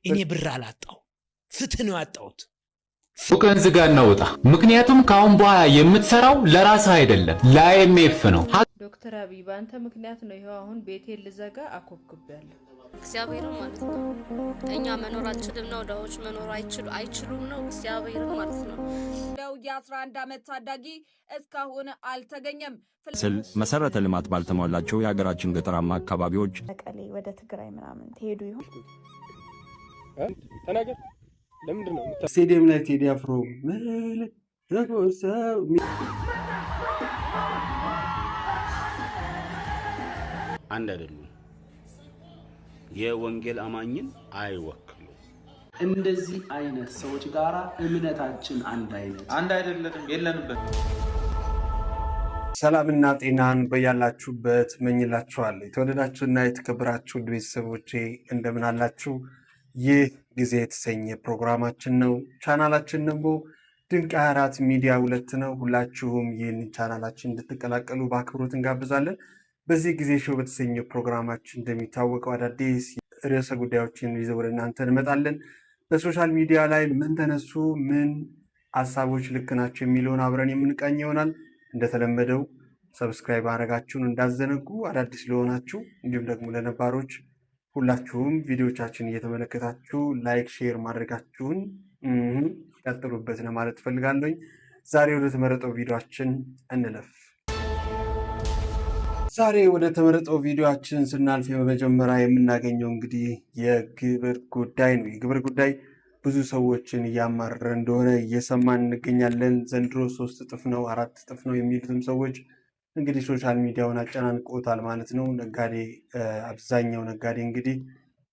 እኔ ብር አላጣው ፍትህ ነው ያጣሁት። ሱቅን ዝጋና ወጣ። ምክንያቱም ካሁን በኋላ የምትሰራው ለራስህ አይደለም ለአይኤምኤፍ ነው። ዶክተር አብይ በአንተ ምክንያት ነው ይሄው አሁን ቤቴን ልዘጋ አኮብኩብያለሁ። እግዚአብሔርን ማለት ነው። እኛ መኖር አንችልም ነው፣ ዳዎች መኖር አይችሉም ነው። እግዚአብሔርን ማለት ነው። የ11 ዓመት ታዳጊ እስካሁን አልተገኘም። መሰረተ ልማት ባልተሟላቸው የሀገራችን ገጠራማ አካባቢዎች መቀሌ ወደ ትግራይ ምናምን ትሄዱ ይሆን? ተናገር። ለምንድን ነው ስቴዲየም ላይ ቴዲ አፍሮ አንድ አይደሉም። የወንጌል አማኝን አይወክሉ። እንደዚህ አይነት ሰዎች ጋራ እምነታችን አንድ አይደለም፣ የለንበት። ሰላምና ጤናን በያላችሁበት መኝላችኋለሁ። የተወደዳችሁና የተከበራችሁ ቤተሰቦቼ እንደምን አላችሁ? ይህ ጊዜ የተሰኘ ፕሮግራማችን ነው። ቻናላችን ደግሞ ድንቅ 24 ሚዲያ 2 ነው። ሁላችሁም ይህን ቻናላችን እንድትቀላቀሉ በአክብሮት እንጋብዛለን። በዚህ ጊዜ ሾው በተሰኘው ፕሮግራማችን እንደሚታወቀው አዳዲስ ርዕሰ ጉዳዮችን ይዘው ወደ እናንተ እንመጣለን። በሶሻል ሚዲያ ላይ ምን ተነሱ፣ ምን ሀሳቦች ልክ ናቸው የሚለውን አብረን የምንቃኝ ይሆናል። እንደተለመደው ሰብስክራይብ ማድረጋችሁን እንዳዘነጉ፣ አዳዲስ ለሆናችሁ እንዲሁም ደግሞ ለነባሮች ሁላችሁም ቪዲዮቻችን እየተመለከታችሁ ላይክ፣ ሼር ማድረጋችሁን ቀጥሉበት ለማለት ፈልጋለሁ። ዛሬ ወደ ተመረጠው ቪዲዮአችን እንለፍ። ዛሬ ወደ ተመረጠው ቪዲዮአችን ስናልፍ በመጀመሪያ የምናገኘው እንግዲህ የግብር ጉዳይ ነው። የግብር ጉዳይ ብዙ ሰዎችን እያማረረ እንደሆነ እየሰማን እንገኛለን። ዘንድሮ 3 እጥፍ ነው 4 እጥፍ ነው የሚሉትም ሰዎች እንግዲህ ሶሻል ሚዲያውን አጨናንቆታል ማለት ነው። ነጋዴ አብዛኛው ነጋዴ እንግዲህ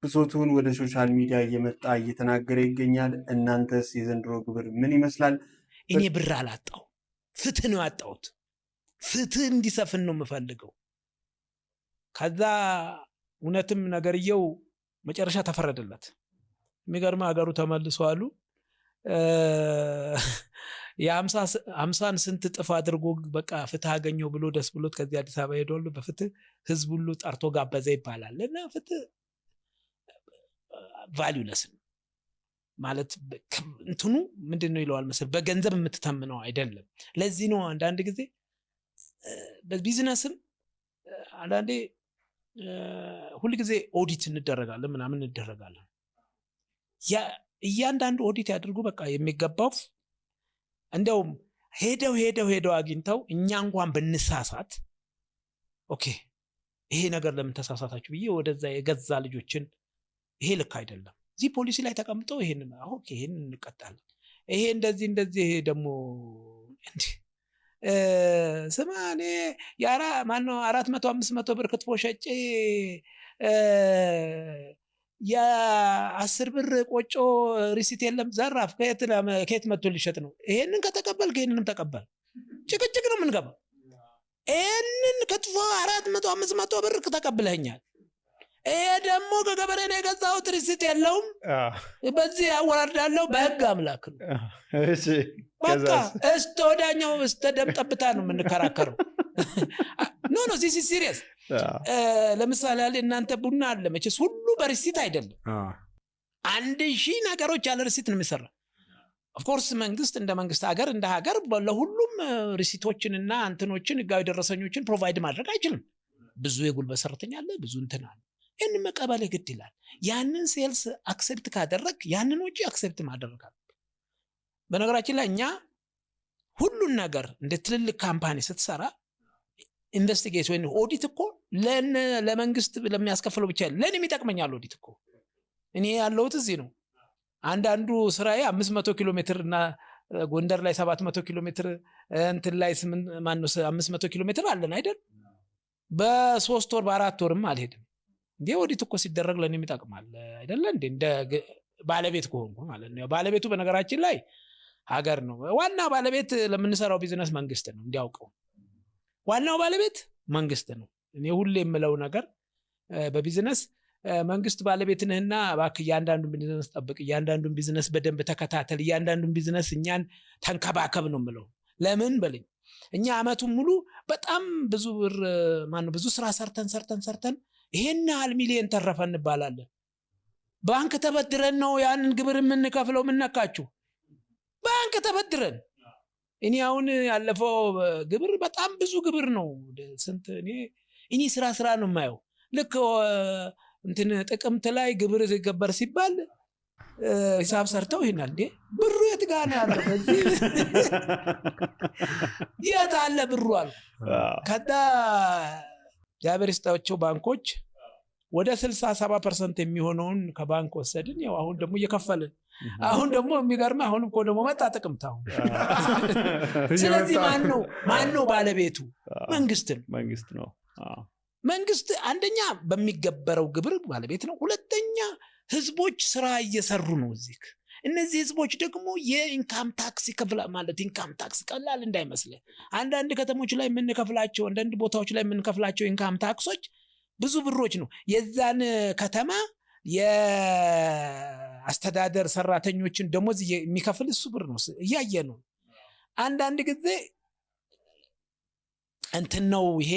ብሶቱን ወደ ሶሻል ሚዲያ እየመጣ እየተናገረ ይገኛል። እናንተስ የዘንድሮ ግብር ምን ይመስላል? እኔ ብር አላጣው ፍትህ ነው ያጣሁት። ፍትህ እንዲሰፍን ነው የምፈልገው። ከዛ እውነትም ነገርየው መጨረሻ ተፈረደለት። የሚገርም ሀገሩ ተመልሶ አሉ የ50 ስንት ጥፍ አድርጎ በቃ ፍትህ አገኘው ብሎ ደስ ብሎት ከዚህ አዲስ አበባ ሄዶ በፍትህ ህዝብ ሁሉ ጠርቶ ጋበዘ ይባላል። እና ፍትህ ቫልዩለስ ማለት እንትኑ ምንድነው ይለዋል መሰል በገንዘብ የምትተምነው አይደለም። ለዚህ ነው አንዳንድ ጊዜ በቢዝነስም አንዳንዴ ሁሉ ጊዜ ኦዲት እንደረጋለን ምናምን እንደረጋለን። እያንዳንዱ ኦዲት ያድርጉ በቃ የሚገባው እንደውም ሄደው አግኝተው እኛ እንኳን ብንሳሳት ኦኬ ይሄ ነገር ለምን ተሳሳታችሁ ብዬ ወደዛ የገዛ ልጆችን ይሄ ልክ አይደለም እዚህ ፖሊሲ ላይ ተቀምጠው ይሄንን ኦኬ ይሄንን እንቀጣለን ይሄ እንደዚህ ይሄ ደግሞ እንዴ ስማኔ ያራ ማነው 400-500 ብር ክትፎ ሸጬ የ10 ብር ቆጮ ሪሲት የለም ዘራፍ ከየት መጥቶ ሊሸጥ ነው? ይሄንን ከተቀበልክ ይሄንንም ተቀበል። ጭቅጭቅ ነው የምንገባው። ይሄንን ክትፎ 400-500 ብር ተቀብለኛል። ይሄ ደግሞ ከገበሬ ነው የገዛሁት ሪሲት የለውም። በዚህ ያወራርዳለሁ በህግ አምላክ ነው። እሺ በቃ ወዳኛው ደም ጠብታ ነው የምንከራከረው። ኖ ዚስ ኢዝ ሲሪየስ። ለምሳሌ እናንተ ቡና አለ መቼስ ሁሉ በሪሲት አይደለም። 1000 ነገሮች ያለ ሪሲት ነው የሚሰራው። ኦፍ ኮርስ መንግስት እንደ መንግስት ሀገር እንደ ሀገር ለሁሉም ሪሲቶችንና አንተኖችን ህጋዊ ደረሰኞችን ፕሮቫይድ ማድረግ አይችልም። ብዙ የጉልበት ሰራተኛ አለ፣ ብዙ እንትን አለ። ይሄንን መቀበል ግድ ይላል። ያንን ሴልስ አክሰፕት ካደረክ ያንን ወጪ አክሰፕት ማድረግ አለ። በነገራችን ላይ እኛ ሁሉን ነገር እንደ ትልልቅ ካምፓኒ ስትሰራ ኢንቨስቲጌት ወይ ኦዲት እኮ ለመንግስት ለሚያስከፍለው ብቻ ለኔም ይጠቅመኛል። ኦዲት እኮ እኔ ያለሁት እዚህ ነው። አንዳንዱ ስራዬ 500 ኪሎ ሜትር እና ጎንደር ላይ 700 ኪሎ ሜትር እንትን ላይ 500 ኪሎ ሜትር አለን አይደል? በ3 ወር በ4 ወርም አልሄድም። እንዴ ኦዲት እኮ ሲደረግ ለኔም ይጠቅማል አይደል? እንደ ባለቤት ከሆንኩ ማለት ነው። ባለቤቱ በነገራችን ላይ ሀገር ነው። ዋና ባለቤት ለምንሰራው ቢዝነስ መንግስት ነው እንዲያውቀው። ዋናው ባለቤት መንግስት ነው። እኔ ሁሌ የምለው ነገር በቢዝነስ መንግስት ባለቤት ነህና እባክህ እያንዳንዱን ቢዝነስ ጠብቅ፣ እያንዳንዱን ቢዝነስ በደንብ ተከታተል፣ እያንዳንዱን ቢዝነስ እኛን ተንከባከብ ነው የምለው። ለምን በለኝ እኛ አመቱን ሙሉ በጣም ብዙ ብር ብዙ ስራ ሰርተን ይሄን ያህል ሚሊዮን ተረፈ እንባላለን። ባንክ ተበድረን ነው ያንን ግብር የምንከፍለው። ምንነካችሁ? ባንክ ተበድረን። እኔ አሁን ያለፈው ግብር በጣም ብዙ ግብር ነው። ስንት እኔ ስራ ነው የማየው። ልክ እንትን ጥቅምት ላይ ግብር ሲገበር ሲባል ሂሳብ ሰርተው ይሄናል እንዴ ብሩ የት ጋር ነው ያለው? የት አለ ብሩ አሉ። ከዛ እግዚአብሔር ይስጣቸው ባንኮች ወደ 67% የሚሆነውን ከባንክ ወሰድን። ያው አሁን ደግሞ እየከፈልን አሁን ደግሞ የሚገርም አሁን እኮ ደግሞ መጣ ጥቅምት አሁን። ስለዚህ ማን ነው ባለቤቱ? መንግስት ነው። መንግስት አንደኛ በሚገበረው ግብር ባለቤት ነው። ሁለተኛ ህዝቦች ስራ እየሰሩ ነው እዚህ። እነዚህ ህዝቦች ደግሞ የኢንካም ታክስ ይከፍላ ማለት ኢንካም ታክስ ቀላል እንዳይመስል። አንዳንድ ከተሞች ላይ የምንከፍላቸው አንዳንድ ቦታዎች ላይ የምንከፍላቸው ኢንካም ታክሶች ብዙ ብሮች ነው። የዛን ከተማ የአስተዳደር ሰራተኞችን ደሞዝ የሚከፍል እሱ ብር ነው። እያየ ነው። አንዳንድ ጊዜ እንትን ነው ይሄ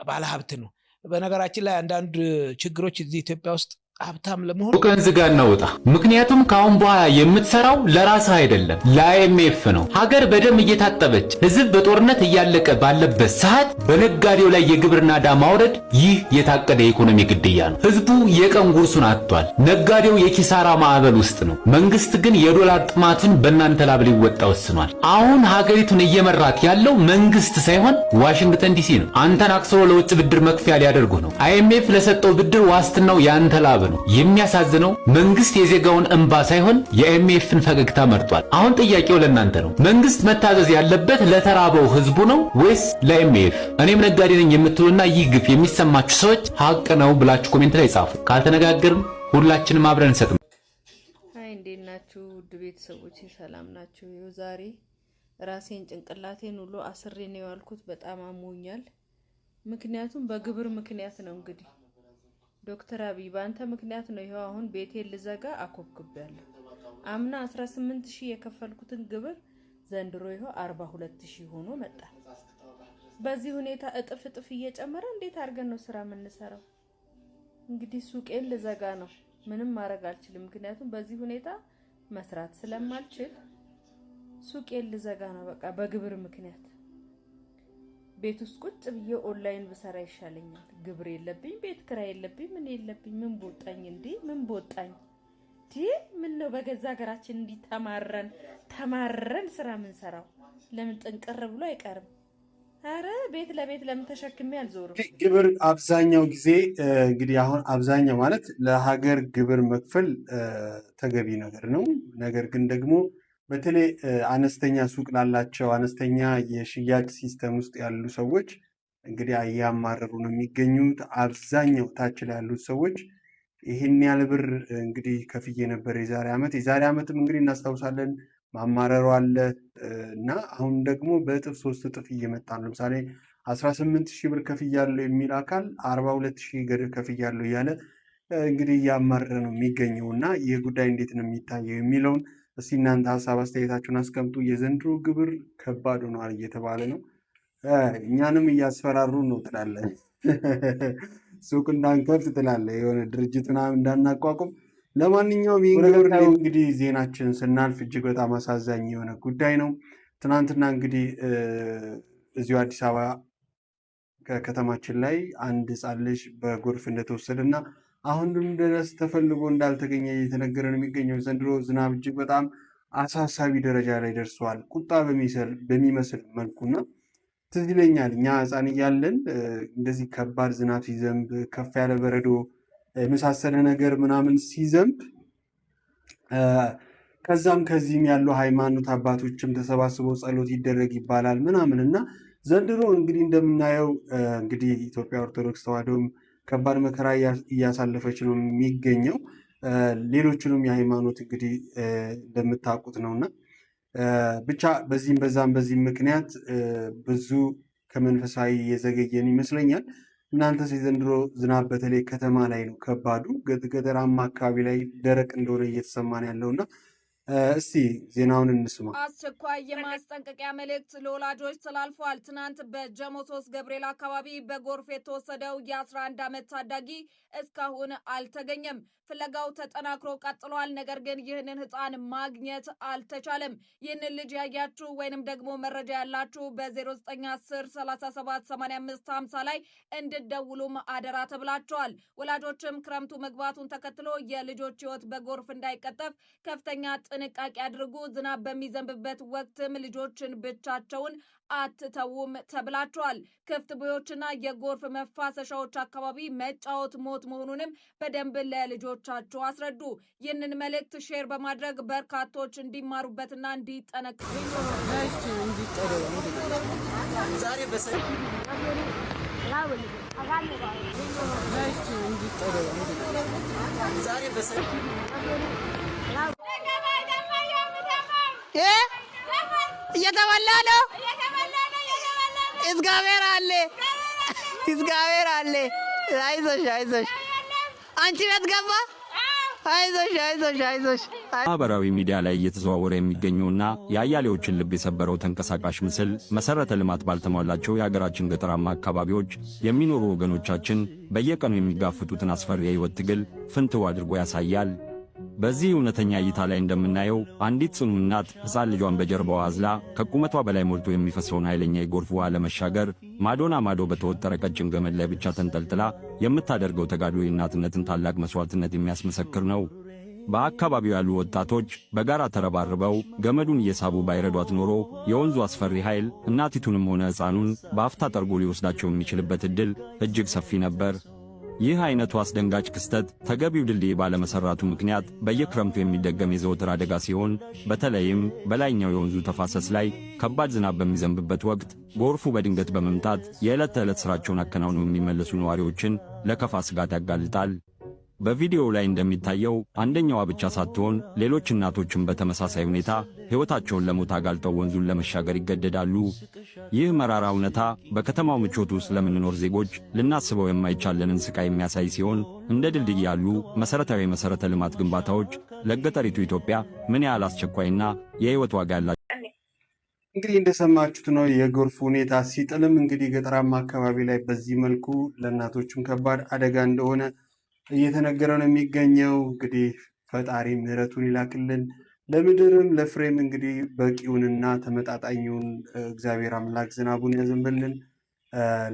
ባለሀብት ነው። በነገራችን ላይ አንዳንድ ችግሮች እዚህ ኢትዮጵያ ውስጥ ሀብታም ለመሆን ሱቅን ዝጋና ውጣ። ምክንያቱም ካሁን በኋላ የምትሰራው ለራስህ አይደለም ለአይኤምኤፍ ነው። ሀገር በደም እየታጠበች ህዝብ በጦርነት እያለቀ ባለበት ሰዓት በነጋዴው ላይ የግብር ናዳ ማውረድ ይህ የታቀደ የኢኮኖሚ ግድያ ነው። ህዝቡ የቀን ጉርሱን አጥቷል። ነጋዴው የኪሳራ ማዕበል ውስጥ ነው። መንግስት ግን የዶላር ጥማትን በእናንተ ላብ ሊወጣ ወስኗል። አሁን ሀገሪቱን እየመራት ያለው መንግስት ሳይሆን ዋሽንግተን ዲሲ ነው። አንተን አክስሮ ለውጭ ብድር መክፈያ ሊያደርጉ ነው። አይኤምኤፍ ለሰጠው ብድር ዋስትናው ያንተ ላብ ነው። የሚያሳዝነው መንግስት የዜጋውን እንባ ሳይሆን የአይኤምኤፍን ፈገግታ መርጧል። አሁን ጥያቄው ለእናንተ ነው። መንግስት መታዘዝ ያለበት ለተራበው ህዝቡ ነው ወይስ ለአይኤምኤፍ? እኔም ነጋዴ ነኝ የምትሉና ይህ ግፍ የሚሰማችሁ ሰዎች ሀቅ ነው ብላችሁ ኮሜንት ላይ ጻፉ። ካልተነጋገርን ሁላችንም አብረን እንሰጥም። አይ እንዴት ናችሁ ውድ ቤተሰቦች? ሰላም ናችሁ? ይኸው ዛሬ ራሴን ጭንቅላቴን ሁሉ አስሬ ነው ያልኩት። በጣም አሞኛል። ምክንያቱም በግብር ምክንያት ነው። እንግዲህ ዶክተር አብይ በአንተ ምክንያት ነው ይሄው አሁን ቤቴን ልዘጋ አኮብኩቤያለሁ። አምና 18000 የከፈልኩትን ግብር ዘንድሮ ይሄው 42000 ሆኖ መጣ። በዚህ ሁኔታ እጥፍ እየጨመረ እንዴት አድርገን ነው ስራ የምንሰራው? እንግዲህ ሱቄን ልዘጋ ነው። ምንም ማድረግ አልችልም። ምክንያቱም በዚህ ሁኔታ መስራት ስለማልችል ሱቄን ልዘጋ ነው በቃ በግብር ምክንያት። ቤት ውስጥ ቁጭ ብዬ ኦንላይን ብሰራ ይሻለኛል። ግብር የለብኝ፣ ቤት ክራይ የለብኝ፣ ምን የለብኝ። ምን ቦጣኝ እንዴ? ምን ቦጣኝ ምን ነው በገዛ ሀገራችን እንዲ ተማረን ስራ ምን ሰራው? ለምን ጥንቅር ብሎ አይቀርም? አረ ቤት ለቤት ለምን ተሸክሜ አልዞርም? ግብር አብዛኛው ጊዜ እንግዲህ አሁን አብዛኛው ማለት ለሀገር ግብር መክፈል ተገቢ ነገር ነው። ነገር ግን ደግሞ በተለይ አነስተኛ ሱቅ ላላቸው አነስተኛ የሽያጭ ሲስተም ውስጥ ያሉ ሰዎች እንግዲህ እያማረሩ ነው የሚገኙት። አብዛኛው ታች ላይ ያሉት ሰዎች ይህን ያህል ብር እንግዲህ ከፍዬ ነበር የዛሬ ዓመትም እንግዲህ እናስታውሳለን ማማረሩ አለ እና አሁን ደግሞ በእጥፍ 3 እጥፍ እየመጣ ነው። ለምሳሌ 18000 ብር ከፍያለሁ የሚል አካል 42000 ከፍያለሁ እያለ እንግዲህ እያማረረ ነው የሚገኘው እና ይህ ጉዳይ እንዴት ነው የሚታየው የሚለውን እስቲ እናንተ ሀሳብ አስተያየታችሁን አስቀምጡ። የዘንድሮ ግብር ከባድ ሆኗል እየተባለ ነው። እኛንም እያስፈራሩ ነው ትላለህ። ሱቅ እንዳንከፍት ትላለህ፣ የሆነ ድርጅት ምናምን እንዳናቋቁም። ለማንኛውም እንግዲህ ዜናችን ስናልፍ እጅግ በጣም አሳዛኝ የሆነ ጉዳይ ነው። ትናንትና እንግዲህ እዚሁ አዲስ አበባ ከከተማችን ላይ አንድ ህፃን ልጅ በጎርፍ እንደተወሰደና አሁንም ድረስ ተፈልጎ እንዳልተገኘ እየተነገረ ነው የሚገኘው። ዘንድሮ ዝናብ እጅግ በጣም አሳሳቢ ደረጃ ላይ ደርሰዋል፣ ቁጣ በሚመስል መልኩና ትዝ ይለኛል እኛ ህፃን እያለን እንደዚህ ከባድ ዝናብ ሲዘንብ ከፍ ያለ በረዶ የመሳሰለ ነገር ምናምን ሲዘንብ ከዛም ከዚህም ያሉ ሃይማኖት አባቶችም ተሰባስበው ጸሎት ይደረግ ይባላል ምናምን እና ዘንድሮ እንግዲህ እንደምናየው እንግዲህ ኢትዮጵያ ኦርቶዶክስ ተዋሕዶም ከባድ መከራ እያሳለፈች ነው የሚገኘው። ሌሎችንም የሃይማኖት እንግዲህ እንደምታውቁት ነውና ብቻ በዚህም በዛም በዚህም ምክንያት ብዙ ከመንፈሳዊ የዘገየን ይመስለኛል። እናንተስ የዘንድሮ ዝናብ በተለይ ከተማ ላይ ነው ከባዱ፣ ገጠራማ አካባቢ ላይ ደረቅ እንደሆነ እየተሰማን ያለውና እስቲ ዜናውን እንስማ። አስቸኳይ የማስጠንቀቂያ መልእክት ለወላጆች ተላልፏል። ትናንት በጀሞ 3 ገብርኤል አካባቢ በጎርፍ የተወሰደው የ11 ዓመት ታዳጊ እስካሁን አልተገኘም። ፍለጋው ተጠናክሮ ቀጥሏል። ነገር ግን ይህንን ህፃን ማግኘት አልተቻለም። ይህንን ልጅ ያያችሁ ወይንም ደግሞ መረጃ ያላችሁ በ0910 37 85 50 ላይ እንድደውሉም አደራ ተብላችኋል። ወላጆችም ክረምቱ መግባቱን ተከትሎ የልጆች ህይወት በጎርፍ እንዳይቀጠፍ ከፍተኛ ጥንቃቄ አድርጉ። ዝናብ በሚዘንብበት ወቅትም ልጆችን ብቻቸውን አትተውም ተብላችኋል። ክፍት ቦዮችና የጎርፍ መፋሰሻዎች አካባቢ መጫወት ሞት መሆኑንም በደንብ ለልጆቻችሁ አስረዱ። ይህንን መልእክት ሼር በማድረግ በርካቶች እንዲማሩበትና እንዲጠነቅቁ እየተበላ ነው። እግዚአብሔር አለ፣ እግዚአብሔር አለ። አይዞሽ አይዞሽ፣ አንቺ ቤት ገባ። አይዞሽ አይዞሽ አይዞሽ። ማህበራዊ ሚዲያ ላይ እየተዘዋወረ የሚገኘውና የአያሌዎችን ልብ የሰበረው ተንቀሳቃሽ ምስል መሰረተ ልማት ባልተሟላቸው የሀገራችን ገጠራማ አካባቢዎች የሚኖሩ ወገኖቻችን በየቀኑ የሚጋፍጡትን አስፈሪ የህይወት ትግል ፍንትው አድርጎ ያሳያል። በዚህ እውነተኛ እይታ ላይ እንደምናየው አንዲት ጽኑ እናት ሕፃን ልጇን በጀርባዋ አዝላ ከቁመቷ በላይ ሞልቶ የሚፈሰውን ኃይለኛ የጎርፍ ውሃ ለመሻገር ማዶና ማዶ በተወጠረ ቀጭን ገመድ ላይ ብቻ ተንጠልጥላ የምታደርገው ተጋድሎ የእናትነትን ታላቅ መስዋዕትነት የሚያስመሰክር ነው። በአካባቢው ያሉ ወጣቶች በጋራ ተረባርበው ገመዱን እየሳቡ ባይረዷት ኖሮ የወንዙ አስፈሪ ኃይል እናቲቱንም ሆነ ሕፃኑን በአፍታ ጠርጎ ሊወስዳቸው የሚችልበት ዕድል እጅግ ሰፊ ነበር። ይህ አይነቱ አስደንጋጭ ክስተት ተገቢው ድልድይ ባለመሰራቱ ምክንያት በየክረምቱ የሚደገም የዘወትር አደጋ ሲሆን በተለይም በላይኛው የወንዙ ተፋሰስ ላይ ከባድ ዝናብ በሚዘንብበት ወቅት ጎርፉ በድንገት በመምታት የዕለት ተዕለት ሥራቸውን አከናውነው የሚመለሱ ነዋሪዎችን ለከፋ ስጋት ያጋልጣል። በቪዲዮው ላይ እንደሚታየው አንደኛዋ ብቻ ሳትሆን ሌሎች እናቶችም በተመሳሳይ ሁኔታ ሕይወታቸውን ለሞት አጋልጠው ወንዙን ለመሻገር ይገደዳሉ። ይህ መራራ እውነታ በከተማው ምቾት ውስጥ ለምንኖር ዜጎች ልናስበው የማይቻለንን ስቃይ የሚያሳይ ሲሆን እንደ ድልድይ ያሉ መሠረታዊ መሠረተ ልማት ግንባታዎች ለገጠሪቱ ኢትዮጵያ ምን ያህል አስቸኳይና የሕይወት ዋጋ ያላቸው። እንግዲህ እንደሰማችሁት ነው። የጎርፍ ሁኔታ ሲጥልም እንግዲህ ገጠራማ አካባቢ ላይ በዚህ መልኩ ለእናቶችም ከባድ አደጋ እንደሆነ እየተነገረ ነው የሚገኘው። እንግዲህ ፈጣሪ ምሕረቱን ይላክልን፣ ለምድርም ለፍሬም እንግዲህ በቂውንና ተመጣጣኙን እግዚአብሔር አምላክ ዝናቡን ያዘንብልን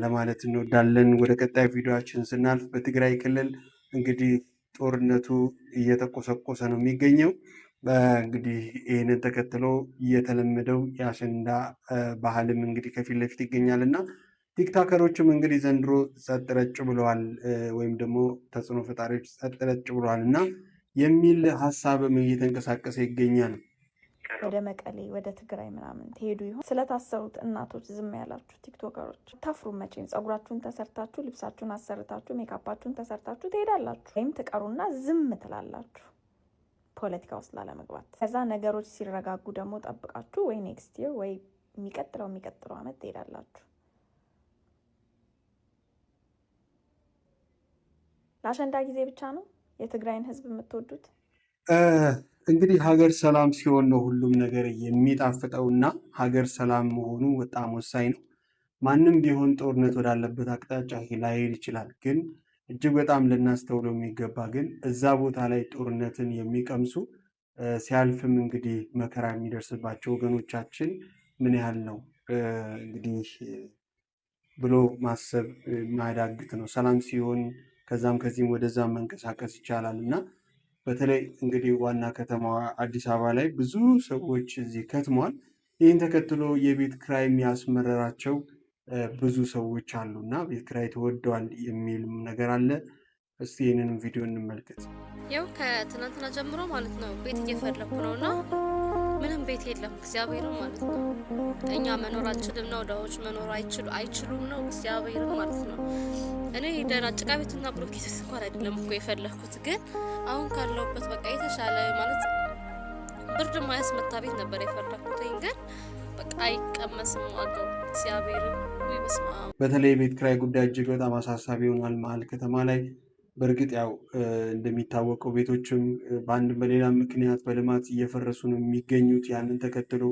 ለማለት እንወዳለን። ወደ ቀጣይ ቪዲዮችን ስናልፍ በትግራይ ክልል እንግዲህ ጦርነቱ እየተቆሰቆሰ ነው የሚገኘው። እንግዲህ ይህንን ተከትሎ እየተለመደው የአሸንዳ ባህልም እንግዲህ ከፊት ለፊት ይገኛል እና ቲክቶከሮችም እንግዲህ ዘንድሮ ጸጥ ረጭ ብለዋል፣ ወይም ደግሞ ተጽዕኖ ፈጣሪዎች ጸጥ ረጭ ብለዋል እና የሚል ሀሳብም እየተንቀሳቀሰ ይገኛል። ወደ መቀሌ ወደ ትግራይ ምናምን ትሄዱ ይሆን? ስለታሰሩት እናቶች ዝም ያላችሁ ቲክቶከሮች ታፍሩ መቼም። ፀጉራችሁን ተሰርታችሁ ልብሳችሁን አሰርታችሁ ሜካፓችሁን ተሰርታችሁ ትሄዳላችሁ፣ ወይም ትቀሩና ዝም ትላላችሁ ፖለቲካ ውስጥ ላለመግባት። ከዛ ነገሮች ሲረጋጉ ደግሞ ጠብቃችሁ ወይ ኔክስት ይር ወይ የሚቀጥለው ዓመት ትሄዳላችሁ። ለአሸንዳ ጊዜ ብቻ ነው የትግራይን ህዝብ የምትወዱት? እንግዲህ ሀገር ሰላም ሲሆን ነው ሁሉም ነገር የሚጣፍጠው እና ሀገር ሰላም መሆኑ በጣም ወሳኝ ነው። ማንም ቢሆን ጦርነት ወዳለበት አቅጣጫ ላይሄድ ይችላል። ግን እጅግ በጣም ልናስተውለው የሚገባ ግን እዛ ቦታ ላይ ጦርነትን የሚቀምሱ ሲያልፍም እንግዲህ መከራ የሚደርስባቸው ወገኖቻችን ምን ያህል ነው እንግዲህ ብሎ ማሰብ ማያዳግት ነው። ሰላም ሲሆን ከዛም ከዚህም ወደዛም መንቀሳቀስ ይቻላል እና በተለይ እንግዲህ ዋና ከተማዋ አዲስ አበባ ላይ ብዙ ሰዎች እዚህ ከትሟል። ይህን ተከትሎ የቤት ኪራይ የሚያስመረራቸው ብዙ ሰዎች አሉ እና ቤት ኪራይ ተወደዋል የሚል ነገር አለ። እስቲ ይህንንም ቪዲዮ እንመልከት። ያው ከትናንትና ጀምሮ ማለት ነው ቤት እየፈለኩ ነው እና ምንም ቤት የለም። እግዚአብሔርን ማለት ነው እኛ መኖር አንችልም ነው፣ ደሆች መኖር አይችሉም ነው። እግዚአብሔርን ማለት ነው እኔ ደህና ጭቃ ቤትና ብሎኬት እንኳን አይደለም እኮ የፈለኩት፣ ግን አሁን ካለውበት በቃ የተሻለ ማለት ብርድ ማያስመታ ቤት ነበር የፈለኩት፣ ግን በቃ አይቀመስም ዋጋው። እግዚአብሔርን ይመስማ። በተለይ የቤት ኪራይ ጉዳይ እጅግ በጣም አሳሳቢ ይሆናል። መሀል ከተማ ላይ በእርግጥ ያው እንደሚታወቀው ቤቶችም በአንድም በሌላ ምክንያት በልማት እየፈረሱ ነው የሚገኙት። ያንን ተከትሎ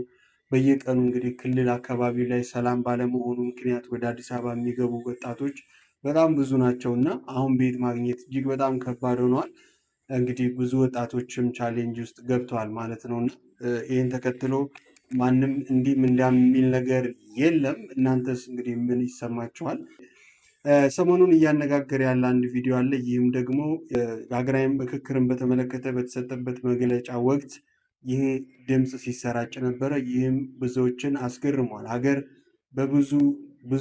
በየቀኑ እንግዲህ ክልል አካባቢ ላይ ሰላም ባለመሆኑ ምክንያት ወደ አዲስ አበባ የሚገቡ ወጣቶች በጣም ብዙ ናቸው እና አሁን ቤት ማግኘት እጅግ በጣም ከባድ ሆነዋል። እንግዲህ ብዙ ወጣቶችም ቻሌንጅ ውስጥ ገብተዋል ማለት ነው እና ይህን ተከትሎ ማንም እንዲህም እንዲያም የሚል ነገር የለም። እናንተስ እንግዲህ ምን ይሰማችኋል? ሰሞኑን እያነጋገረ ያለ አንድ ቪዲዮ አለ። ይህም ደግሞ ሀገራዊ ምክክርን በተመለከተ በተሰጠበት መግለጫ ወቅት ይህ ድምፅ ሲሰራጭ ነበረ። ይህም ብዙዎችን አስገርሟል። ሀገር በብዙ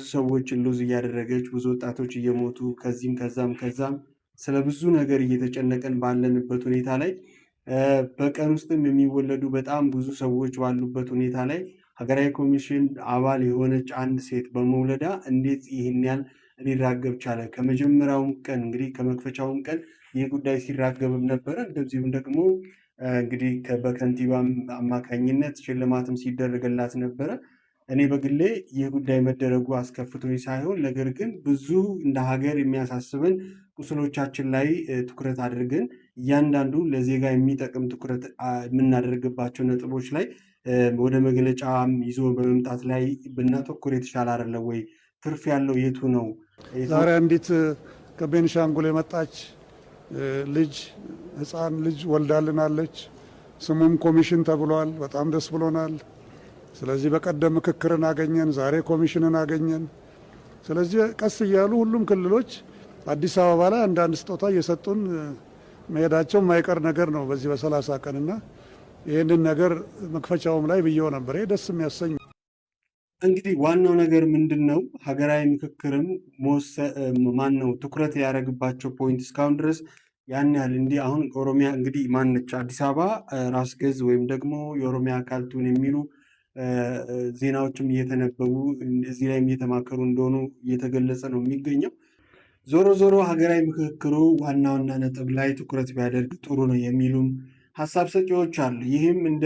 ሰዎችን ሉዝ እያደረገች ብዙ ወጣቶች እየሞቱ ከዚህም ከዛም ስለ ብዙ ነገር እየተጨነቀን ባለንበት ሁኔታ ላይ በቀን ውስጥም የሚወለዱ በጣም ብዙ ሰዎች ባሉበት ሁኔታ ላይ ሀገራዊ ኮሚሽን አባል የሆነች አንድ ሴት በመውለዳ እንዴት ይህን ያህል ሊራገብ ቻለ? ከመጀመሪያውም ቀን እንግዲህ ከመክፈቻውም ቀን ይህ ጉዳይ ሲራገብም ነበረ። እንደዚሁም ደግሞ እንግዲህ በከንቲባ አማካኝነት ሽልማትም ሲደረግላት ነበረ። እኔ በግሌ ይህ ጉዳይ መደረጉ አስከፍቶኝ ሳይሆን ነገር ግን ብዙ እንደ ሀገር የሚያሳስበን ቁስሎቻችን ላይ ትኩረት አድርገን እያንዳንዱ ለዜጋ የሚጠቅም ትኩረት የምናደርግባቸው ነጥቦች ላይ ወደ መግለጫ ይዞ በመምጣት ላይ ብናተኩር የተሻለ አይደለም ወይ? ትርፍ ያለው የቱ ነው? ዛሬ አንዲት ከቤንሻንጉል የመጣች ልጅ ህፃን ልጅ ወልዳልናለች። ስሙም ኮሚሽን ተብሏል። በጣም ደስ ብሎናል። ስለዚህ በቀደም ምክክርን አገኘን፣ ዛሬ ኮሚሽንን አገኘን። ስለዚህ ቀስ እያሉ ሁሉም ክልሎች አዲስ አበባ ላይ አንዳንድ ስጦታ እየሰጡን መሄዳቸው የማይቀር ነገር ነው በዚህ በ30 ቀንና ይህንን ነገር መክፈቻውም ላይ ብየው ነበር። ይህ ደስ የሚያሰኝ እንግዲህ ዋናው ነገር ምንድን ነው? ሀገራዊ ምክክርም ማን ነው ትኩረት ያደረግባቸው ፖይንት እስካሁን ድረስ ያን ያህል እንዲህ አሁን ኦሮሚያ እንግዲህ ማነች አዲስ አበባ ራስ ገዝ ወይም ደግሞ የኦሮሚያ አካል ትሁን የሚሉ ዜናዎችም እየተነበቡ እዚህ ላይም እየተማከሩ እንደሆኑ እየተገለጸ ነው የሚገኘው። ዞሮ ዞሮ ሀገራዊ ምክክሩ ዋና ነጥብ ላይ ትኩረት ቢያደርግ ጥሩ ነው የሚሉም ሀሳብ ሰጪዎች አሉ። ይህም እንደ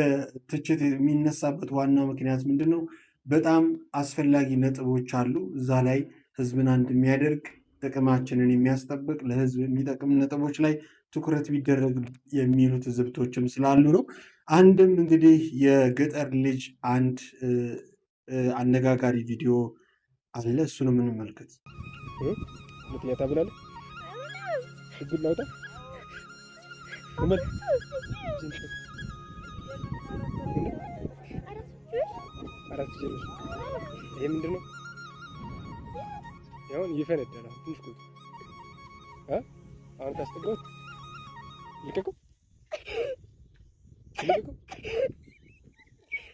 ትችት የሚነሳበት ዋና ምክንያት ምንድን ነው? በጣም አስፈላጊ ነጥቦች አሉ እዛ ላይ ህዝብን አንድ የሚያደርግ ጥቅማችንን የሚያስጠብቅ ለህዝብ የሚጠቅም ነጥቦች ላይ ትኩረት ቢደረግ የሚሉ ትዝብቶችም ስላሉ ነው። አንድም እንግዲህ የገጠር ልጅ አንድ አነጋጋሪ ቪዲዮ አለ። እሱንም እንመልከት። ምክንያት አብላለ ሽጉጥ ላውጣ አራት ጀሮች ይሄ ምንድን ነው? ያውን ይፈነዳል። ትንሽ ቆይ አሁን ታስጠጋው። ልቀቁ።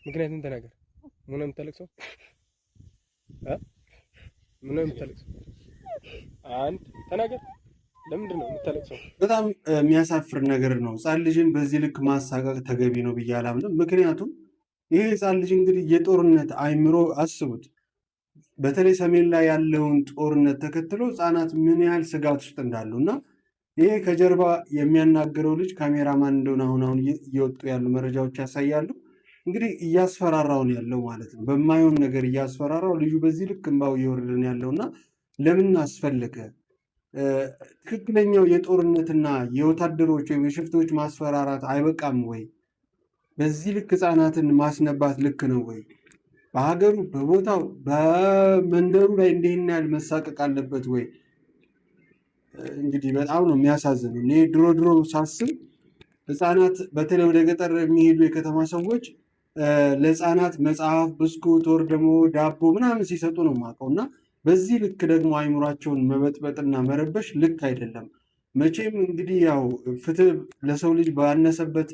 ምክንያቱም ተናገር። ምን ነው የምታለቅሰው? ምን ነው የምታለቅሰው? አንድ ተናገር። ለምንድን ነው የምታለቅሰው? በጣም የሚያሳፍር ነገር ነው። ህፃን ልጅን በዚህ ልክ ማሳቀቅ ተገቢ ነው ብዬ አላምንም። ምክንያቱም ይሄ ህፃን ልጅ እንግዲህ የጦርነት አይምሮ አስቡት። በተለይ ሰሜን ላይ ያለውን ጦርነት ተከትሎ ህፃናት ምን ያህል ስጋት ውስጥ እንዳሉ እና ይሄ ከጀርባ የሚያናገረው ልጅ ካሜራማን እንደሆነ አሁን እየወጡ ያሉ መረጃዎች ያሳያሉ። እንግዲህ እያስፈራራውን ያለው ማለት ነው። በማይሆን ነገር እያስፈራራው ልጁ በዚህ ልክ እንባው እየወረደን ያለው እና ለምን አስፈለገ? ትክክለኛው የጦርነትና የወታደሮች ወይም የሽፍቶች ማስፈራራት አይበቃም ወይ? በዚህ ልክ ህፃናትን ማስነባት ልክ ነው ወይ? በሀገሩ በቦታው በመንደሩ ላይ እንዲህን ያህል መሳቀቅ አለበት ወይ? እንግዲህ በጣም ነው የሚያሳዝነው። እኔ ድሮ ሳስብ ህፃናት በተለይ ወደ ገጠር የሚሄዱ የከተማ ሰዎች ለህፃናት መጽሐፍ፣ ብስኩት ወር ደግሞ ዳቦ ምናምን ሲሰጡ ነው የማውቀው እና በዚህ ልክ ደግሞ አይምሯቸውን መበጥበጥና መረበሽ ልክ አይደለም። መቼም እንግዲህ ያው ፍትህ ለሰው ልጅ ባነሰበት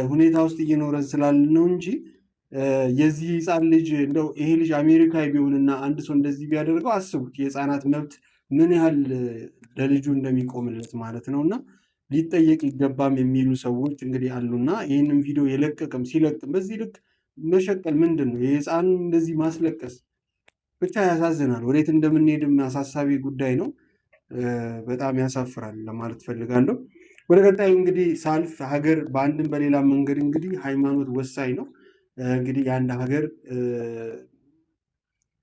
ሁኔታ ውስጥ እየኖረን ስላለ ነው እንጂ የዚህ ህፃን ልጅ እንደው ይሄ ልጅ አሜሪካዊ ቢሆንና አንድ ሰው እንደዚህ ቢያደርገው አስቡት የህፃናት መብት ምን ያህል ለልጁ እንደሚቆምለት ማለት ነው። እና ሊጠየቅ ይገባም የሚሉ ሰዎች እንግዲህ አሉና ይህንም ቪዲዮ የለቀቅም ሲለቅም በዚህ ልክ መሸቀል ምንድን ነው? የህፃን እንደዚህ ማስለቀስ ብቻ ያሳዝናል። ወዴት እንደምንሄድም አሳሳቢ ጉዳይ ነው። በጣም ያሳፍራል ለማለት ፈልጋለሁ። ወደ ቀጣዩ እንግዲህ ሳልፍ ሀገር በአንድም በሌላ መንገድ እንግዲህ ሃይማኖት ወሳኝ ነው። እንግዲህ የአንድ ሀገር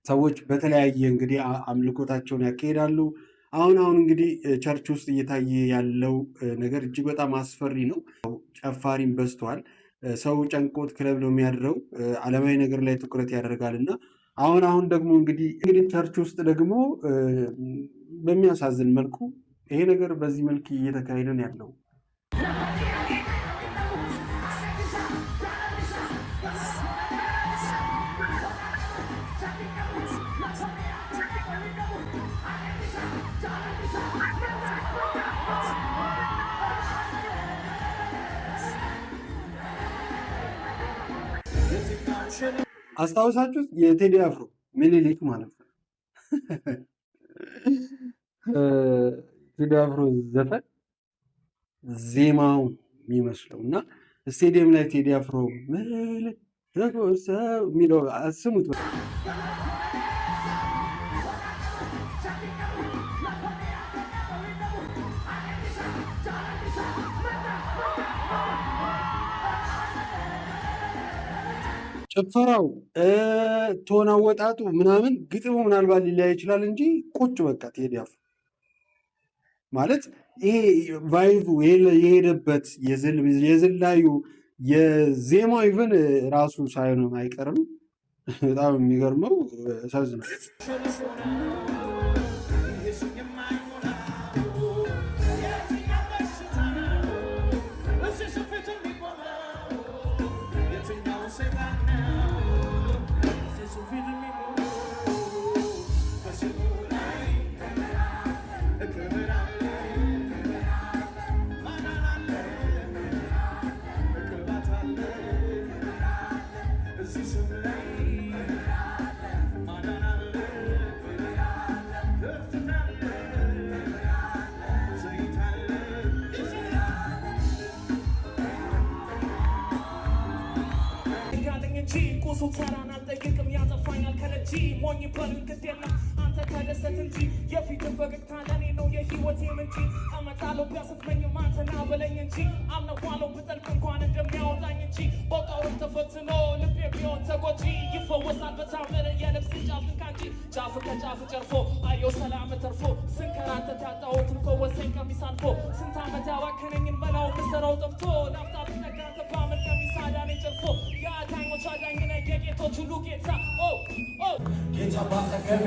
ሰዎች በተለያየ እንግዲህ አምልኮታቸውን ያካሄዳሉ። አሁን እንግዲህ ቸርች ውስጥ እየታየ ያለው ነገር እጅግ በጣም አስፈሪ ነው። ጨፋሪም በዝቷል። ሰው ጨንቆት ክለብ ነው የሚያድረው፣ ዓለማዊ ነገር ላይ ትኩረት ያደርጋል እና አሁን ደግሞ እንግዲህ ቸርች ውስጥ ደግሞ በሚያሳዝን መልኩ ይሄ ነገር በዚህ መልክ እየተካሄደ ነው ያለው። አስታውሳችሁት? የቴዲ አፍሮ ምኒልክ ማለት ነው። ቴዲ አፍሮ ዘፈን ዜማው የሚመስለው እና ስቴዲየም ላይ ቴዲ አፍሮ ምኒልክ የሚለው አስሙት። ጭፈራው ቶን አወጣጡ ምናምን ግጥሙ ምናልባት ሊለያይ ይችላል እንጂ ቁጭ በቃ ቴዲ አፍሮ ማለት ይሄ ቫይቡ የሄደበት የዝላዩ የዜማው ኢቭን ራሱ ሳይሆን አይቀርም። በጣም የሚገርመው ያሳዝናል። ሱልጣን አልጠይቅም ያጠፋኛል ከለጂ ሞኝ በሉኝ ግድ የለም አንተ ተደሰት እንጂ የፊት ፈገግታ ለኔ ነው የህይወቴ ምንጭ አመጣለሁ ቢያስመኝም አንተና በለኝ እንጂ አምነዋለሁ ብጠልቅ እንኳን እንደሚያወጣኝ እንጂ በቃውን ተፈትኖ ልቤ ቢሆን ተጎጂ ይፈወሳል በታምር የልብስ ጫፍን ካንቺ ጫፍ ከጫፍ ጨርፎ አየው ሰላም ተርፎ ስንከራተት ያጣሁትን ፈወሰኝ ቀሚስ አልፎ ስንት ዓመት ያባከነኝን መላው ምሰራው ጠፍቶ ላፍታ ብነጋ ተባምር ቀሚስ አዳነኝ ጨርፎ የአዳኞች አዳኝ ነኝ የጌቶች ሁሉ ጌታ ጌታ ባጠገቤ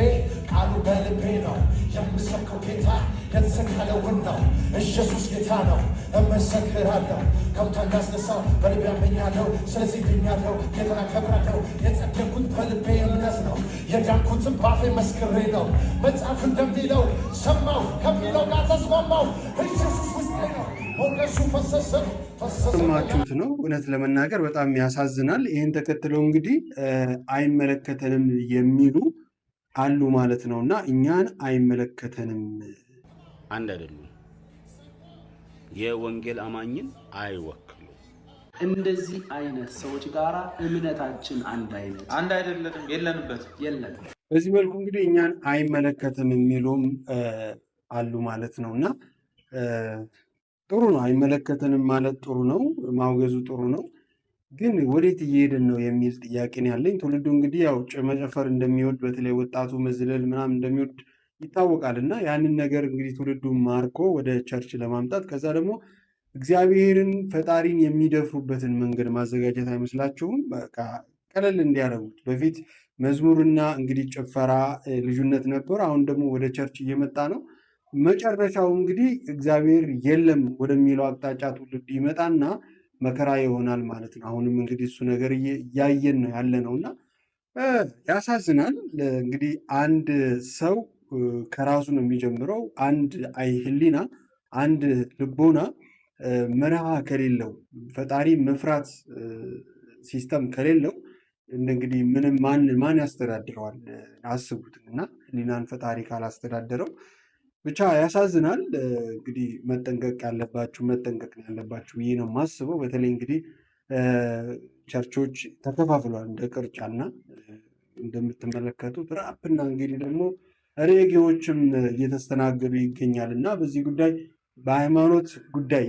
ቃሉ በልቤ ነው የምሰብከው ጌታ የተሰቀለውን ነው ኢየሱስ ጌታ ነው እመሰክራለሁ ከሙታን ያስነሳው በልቤ አምኛለሁ ስለዚህ ድኛለሁ ጌታን አከብራለሁ የጸደቅኩት በልቤ እምነት ነው የዳንኩትም ባፌ መስክሬ ነው መጽሐፍ እንደሚለው ሰማው ከሚለው ጋር ተስማማው ኢየሱስ ውስጤ ነው ሞገሱ ፈሰሰ ሰማችሁት ነው። እውነት ለመናገር በጣም ያሳዝናል። ይህን ተከትለው እንግዲህ አይመለከተንም የሚሉ አሉ ማለት ነው እና እኛን አይመለከተንም አንድ አይደሉም። የወንጌል አማኝን አይወክሉ። እንደዚህ አይነት ሰዎች ጋራ እምነታችን አንድ አይደለም፣ የለንም። በዚህ መልኩ እንግዲህ እኛን አይመለከትም የሚሉም አሉ ማለት ነው እና ጥሩ ነው። አይመለከተንም ማለት ጥሩ ነው፣ ማውገዙ ጥሩ ነው። ግን ወዴት እየሄድን ነው የሚል ጥያቄ ነው ያለኝ። ትውልዱ እንግዲህ ያው መጨፈር እንደሚወድ በተለይ ወጣቱ መዝለል ምናምን እንደሚወድ ይታወቃል እና ያንን ነገር እንግዲህ ትውልዱ ማርኮ ወደ ቸርች ለማምጣት ከዛ ደግሞ እግዚአብሔርን ፈጣሪን የሚደፍሩበትን መንገድ ማዘጋጀት አይመስላችሁም? በቃ ቀለል እንዲያደርጉት። በፊት መዝሙርና እንግዲህ ጭፈራ ልዩነት ነበር። አሁን ደግሞ ወደ ቸርች እየመጣ ነው። መጨረሻው እንግዲህ እግዚአብሔር የለም ወደሚለው አቅጣጫ ትውልድ ይመጣና መከራ ይሆናል ማለት ነው። አሁንም እንግዲህ እሱ ነገር እያየን ነው ያለ ነው እና ያሳዝናል። እንግዲህ አንድ ሰው ከራሱ ነው የሚጀምረው። አንድ ህሊና፣ አንድ ልቦና መርሃ ከሌለው፣ ፈጣሪ መፍራት ሲስተም ከሌለው እንግዲህ ምንም ማን ያስተዳድረዋል? አስቡት እና ህሊናን ፈጣሪ ካላስተዳደረው ብቻ ያሳዝናል። እንግዲህ መጠንቀቅ ያለባችሁ ብዬ ነው የማስበው። በተለይ እንግዲህ ቸርቾች ተከፋፍሏል እንደ ቅርጫና እንደምትመለከቱት ራፕና እንግዲህ ደግሞ ሬጌዎችም እየተስተናገዱ ይገኛል እና በዚህ ጉዳይ በሃይማኖት ጉዳይ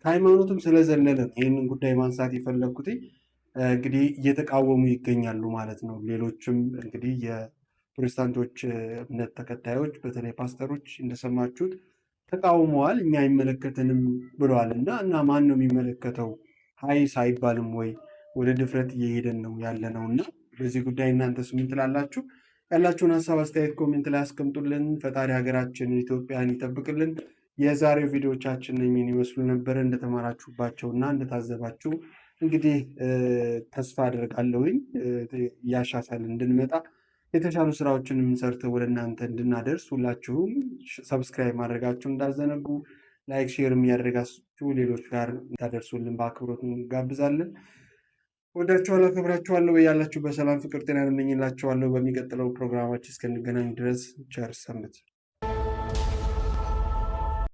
ከሃይማኖትም ስለዘለለ ይህንን ጉዳይ ማንሳት የፈለግኩት እንግዲህ እየተቃወሙ ይገኛሉ ማለት ነው። ሌሎችም እንግዲህ ፕሮቴስታንቶች እምነት ተከታዮች በተለይ ፓስተሮች እንደሰማችሁት ተቃውመዋል። እኛ አይመለከተንም ብለዋል እና ማን ነው የሚመለከተው? ሀይስ አይባልም ወይ? ወደ ድፍረት እየሄደን ነው ያለ ነው እና በዚህ ጉዳይ እናንተስ ምን ትላላችሁ? ያላችሁን ሀሳብ አስተያየት ኮሜንት ላይ አስቀምጡልን። ፈጣሪ ሀገራችን ኢትዮጵያን ይጠብቅልን። የዛሬው ቪዲዮቻችን እኚህን ይመስሉ ነበር። እንደተማራችሁባቸውና እንደታዘባችሁ እንግዲህ ተስፋ አደርጋለሁኝ። እያሻሻልን እንድንመጣ የተሻሉ ስራዎችንም ሰርተው ወደ እናንተ እንድናደርስ ሁላችሁም ሰብስክራይብ ማድረጋችሁን እንዳዘነጉ፣ ላይክ ሼርም እያደረጋችሁ ሌሎች ጋር እንታደርሱልን በአክብሮት እንጋብዛለን። ወዳችኋለሁ፣ አከብራችኋለሁ። ያላችሁ በሰላም ፍቅር ጤና እመኝላችኋለሁ። በሚቀጥለው ፕሮግራማችን እስከንገናኝ ድረስ ቸር ሰንብቱ።